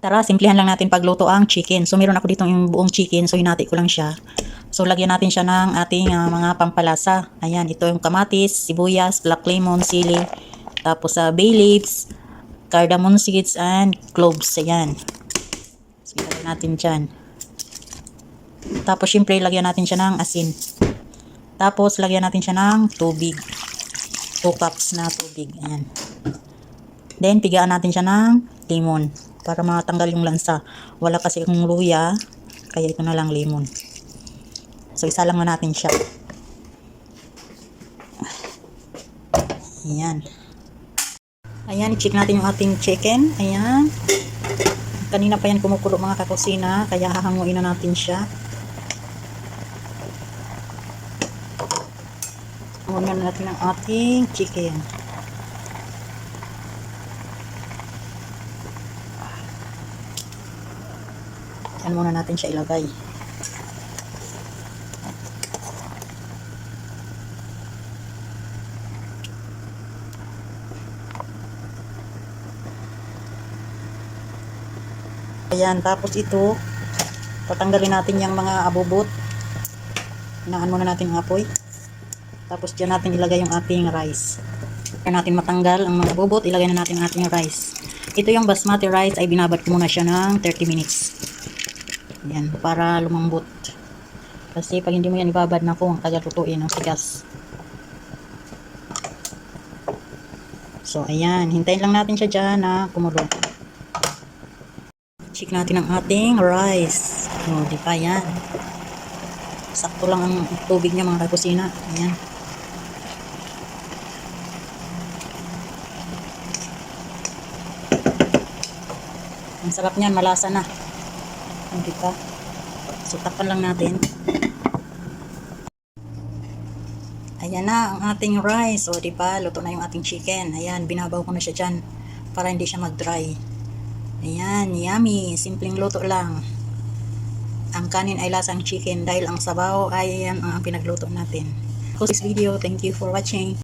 Tara, simplihan lang natin pagluto ang chicken. So, meron ako dito yung buong chicken. So, hinati ko lang siya. So, lagyan natin siya ng ating mga pampalasa. Ayan, ito yung kamatis, sibuyas, black lemon, sili, tapos bay leaves, cardamom seeds, and cloves. Ayan. So, ilagay natin dyan. Tapos, syempre, lagyan natin siya ng asin. Tapos, lagyan natin siya ng tubig. 2 cups na tubig. Ayan. Then, pigaan natin siya ng lemon para matanggal yung lansa. Wala kasi akong luya, kaya ito na lang lemon. So, isa lang na natin siya. Ayan. Ayan, i-check natin yung ating chicken. Ayan. Kanina pa yan kumukulo mga kakusina, kaya hahanguin na natin siya. Hanguin na natin ang ating chicken. Yan muna natin siya ilagay. Ayan, tapos ito, tatanggalin natin yung mga abubot. Hinaan muna natin ang apoy. Tapos dyan natin ilagay yung ating rice. Kaya natin matanggal ang mga abubot, ilagay na natin ang ating rice. Ito yung basmati rice, ay binabad ko muna siya ng 30 minutes. Ayan, para lumambot. Kasi pag hindi mo yan ibabad na kung taga-lutuin ang tigas. So, ayan, hintayin lang natin siya dyan na kumulo. Check natin ang ating rice. O, di pa yan. Sakto lang ang tubig niya mga kakusina. Ayan. Ang sarap niyan, malasa na. Di pa. So, takpan lang natin. Ayan na ang ating rice. O, di ba? Luto na yung ating chicken. Ayan, binabaw ko na siya dyan para hindi siya mag-dry. Ayan, yummy. Simpleng luto lang. Ang kanin ay lasang chicken dahil ang sabaw ay yan ang pinagluto natin. For this video, thank you for watching.